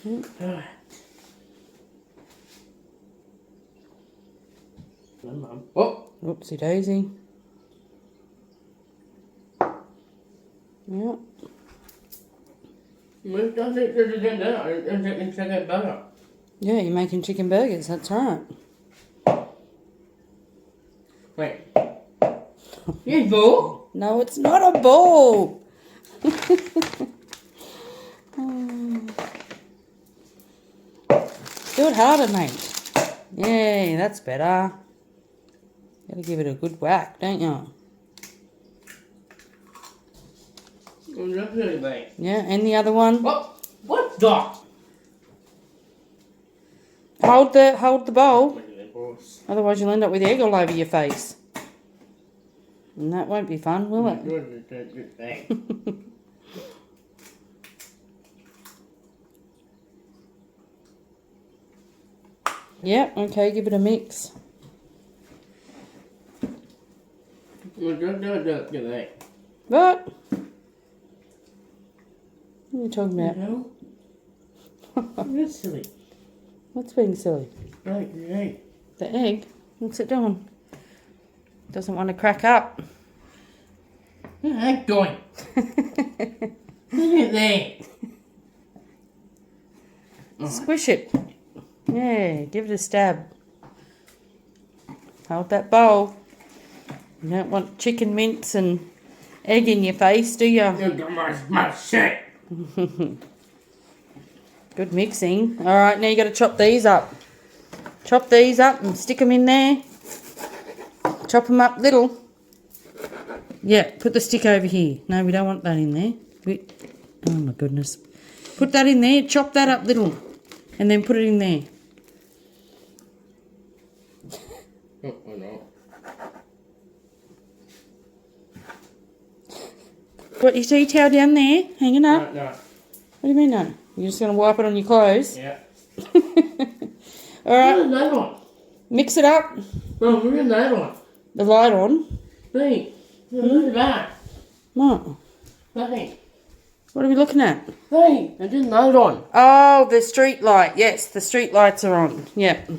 Alright. Oh! Oopsie daisy. Yep. Yeah, you're making chicken burgers, that's right. Wait. You ball? No, it's not a ball. Do it harder, mate. Yay, that's better. Gotta give it a good whack, don't you? Yeah, and the other one. What? What the? Hold the bowl. Otherwise you'll end up with egg all over your face. And that won't be fun, will it? Yeah, okay, give it a mix. What? What are you talking about? You're silly. What's being silly? Right, the egg. The egg? What's it doing? Doesn't want to crack up. What's the egg doing? Look at that. Squish it. Yeah, give it a stab. Hold that bowl. You don't want chicken mince and egg in your face, do you? You got my shit. Good mixing. Alright, now you got to chop these up. Chop these up and stick them in there. Chop them up little. Yeah, put the stick over here. No, we don't want that in there. Oh my goodness. Put that in there, chop that up little. And then put it in there. Oh, no. What, you see your towel down there, hanging up? No. What do you mean no? You're just going to wipe it on your clothes? Yeah. Alright. Where's that on? Mix it up. No, where's that on? The light on. Hey, look at that. What? Hey. What are we looking at? Hey, I didn't know it on. Oh, the street light. Yes, the street lights are on. Yep.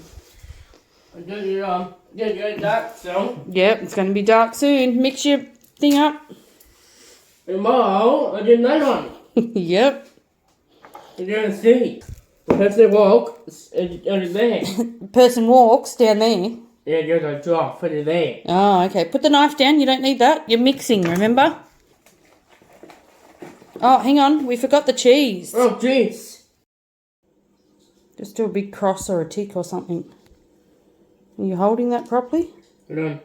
Get your dark soon. Yep, it's going to be dark soon. Mix your thing up. Tomorrow, I didn't know it on. Yep. You're going to see. Because they walk, it's there. The person walks down there. Yeah, there's a drop for there. Oh, okay. Put the knife down. You don't need that. You're mixing, remember? Oh, hang on. We forgot the cheese. Oh, jeez. Just do a big cross or a tick or something. Are you holding that properly? Hold on.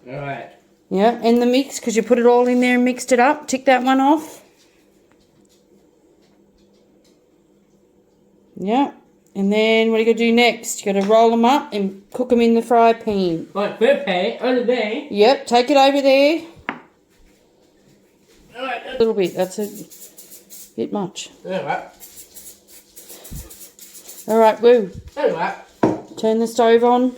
Alright. Yeah, and the mix, because you put it all in there and mixed it up. Tick that one off. Yeah. And then what are you going to do next? You're going to roll them up and cook them in the fry pan. Right, first pan, under there. Yep, take it over there. Alright. A little bit, that's a bit much. Alright. Alright, woo. Alright. Turn the stove on.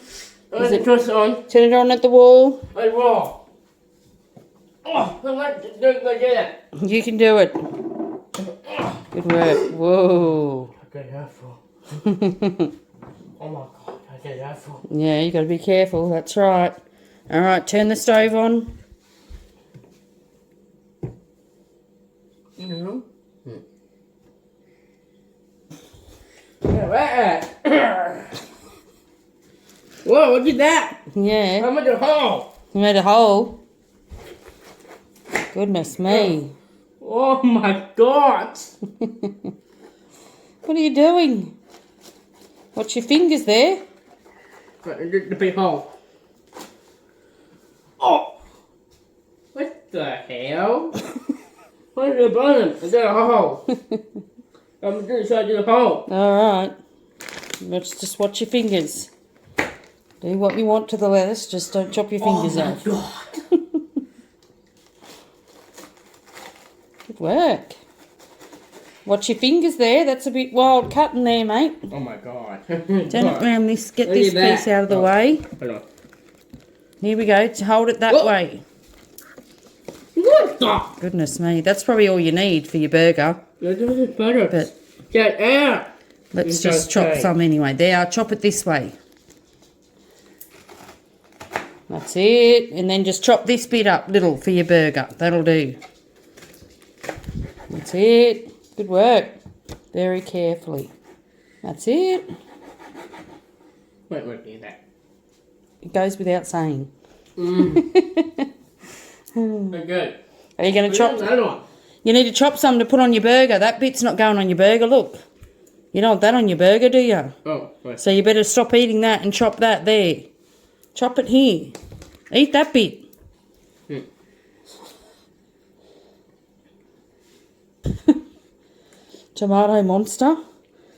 Is it just on? Turn it on at the wall. Hey, raw. Oh, I like to do that. You can do it. Good work. Whoa. Okay, careful. Oh my god, I get careful. Yeah, you got to be careful. That's right. Alright, turn the stove on. Mm-hmm. Alright. Whoa, what is that? Yeah. How much a hole? You made a hole. Goodness me. Oh my god. What are you doing? Watch your fingers there. The big hole. Oh! What the hell? What's the bottom? Is there a hole? I'm going to show you the hole. Alright. Just watch your fingers. Do what you want to the lettuce, just don't chop your fingers off. Oh my god. Good work. Watch your fingers there. That's a bit wild cutting there, mate. Oh my god. Turn it around this. Get Look this at that. piece out of the way. Hold on. Here we go. Hold it that Whoa. way. What the? Goodness me. That's probably all you need for your burger. Let's do this butter. But Get out. let's It's just chop okay. some anyway. There, I'll chop it this way. That's it. And then just chop this bit up little for your burger. That'll do. That's it. Good work. Very carefully. That's it. Wait, do that. It goes without saying. Very good. Are you going to chop? Another one. You need to chop some to put on your burger. That bit's not going on your burger, look. You don't want that on your burger, do you? Oh, wait. So you better stop eating that and chop that there. Chop it here. Eat that bit. Tomato monster.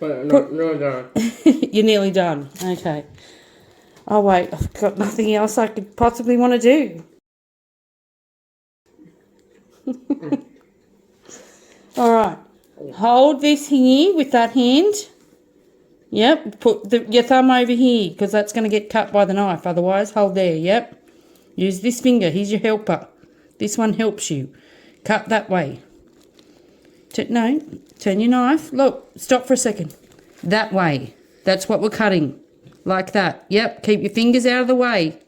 Wait, no. You're nearly done. Okay. Oh, wait. I've got nothing else I could possibly want to do. All right. Hold this here with that hand. Yep. Put your thumb over here because that's going to get cut by the knife. Otherwise, hold there. Yep. Use this finger. Here's your helper. This one helps you. Cut that way. No. Turn your knife. Look. Stop for a second. That way. That's what we're cutting. Like that. Yep. Keep your fingers out of the way.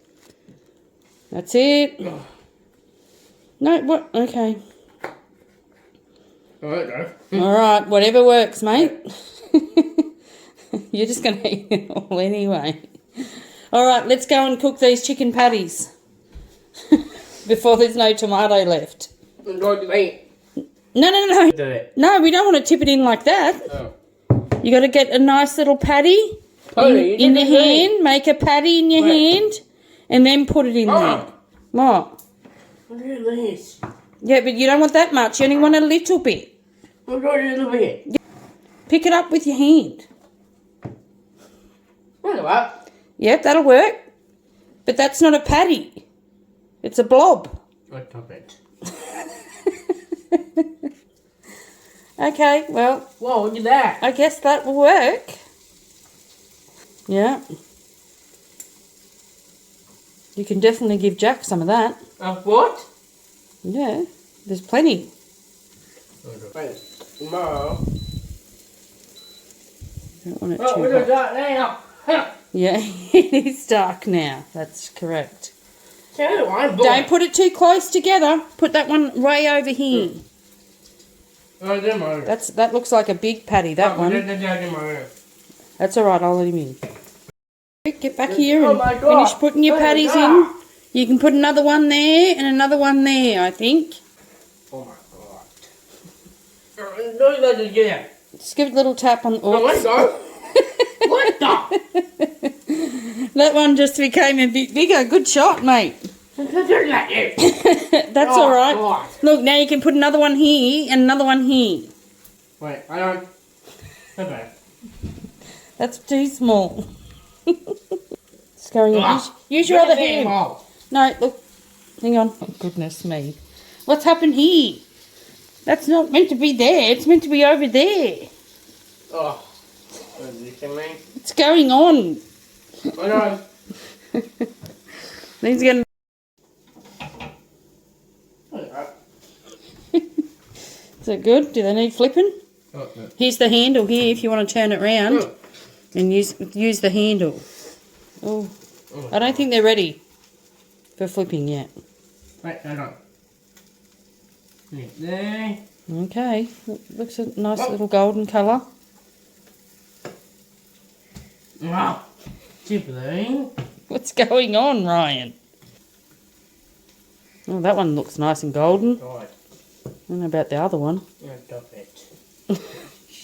That's it. No. What? Okay. All right. Whatever works, mate. You're just going to eat it all anyway. All right. Let's go and cook these chicken patties. Before there's no tomato left. No. No, we don't want to tip it in like that. Oh. You got to get a nice little patty in your hand. Make a patty in your hand, and then put it in there. What? Look at this. Yeah, but you don't want that much. You only want a little bit. Look at a little bit. Pick it up with your hand. That'll work. Yep, that'll work. But that's not a patty. It's a blob. I'll top it. Okay, well, Whoa, look at that. I guess that will work. Yeah. You can definitely give Jack some of that. What? Yeah, there's plenty. Wait, tomorrow. Don't want it Oh, too we're hot. dark now. Huh. Yeah, it is dark now. That's correct. So, I'm Don't put it too close together. Put that one way over here. Oh, don't mind. That looks like a big patty, that one. That's all right, I'll let him in. Get back here and finish putting your patties in. You can put another one there and another one there, I think. Oh my god. Don't let it get. Just give it a little tap on the... Oh my god. What the? That one just became a bit bigger. Good shot, mate. That's all right. God. Look, now you can put another one here and another one here. Wait, I don't. Okay. That's too small. It's going in. Use your other hand. No, look. Hang on. Oh, goodness me. What's happened here? That's not meant to be there. It's meant to be over there. Oh. What are you kidding me? What's going on? I know. He's going to... Is that good? Do they need flipping? Oh, no. Here's the handle here if you want to turn it round and use the handle. Oh, I don't think they're ready for flipping yet. Wait, hold on. There. Okay, looks a nice little golden colour. Wow. Tippling. What's going on, Ryan? Oh, that one looks nice and golden. Right. I don't know about the other one. Yeah, stop it.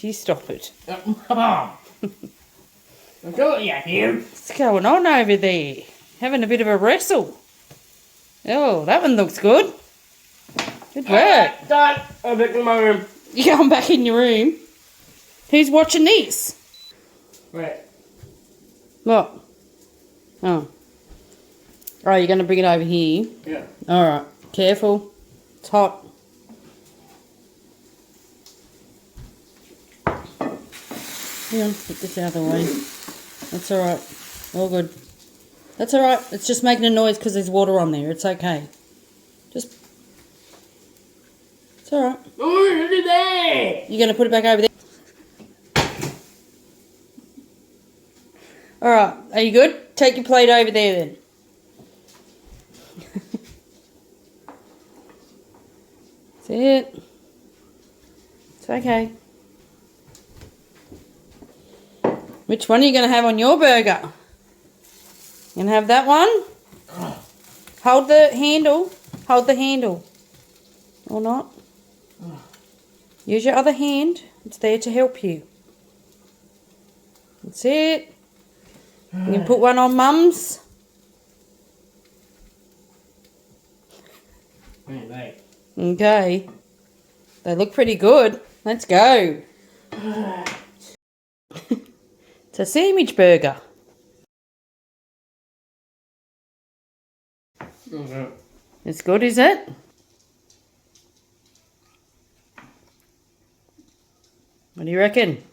You stop it. I'm telling you, here. What's going on over there? Having a bit of a wrestle. Oh, that one looks good. Good work. Done. I'm back in my room. You going back in your room? Who's watching this? Wait. What? Oh. Right, you're going to bring it over here. Yeah. Alright, careful. It's hot. Hang on, put this out of the way. That's alright. All good. That's alright. It's just making a noise because there's water on there. It's okay. It's It's alright. Oh, look at that! You're going to put it back over there? Alright, are you good? Take your plate over there then. That's it. It's okay. Which one are you going to have on your burger? You going to have that one? Hold the handle. Hold the handle. Or not. Use your other hand. It's there to help you. That's it. You can put one on Mum's. Okay. They look pretty good. Let's go. It's a sandwich burger. It's good, is it? What do you reckon?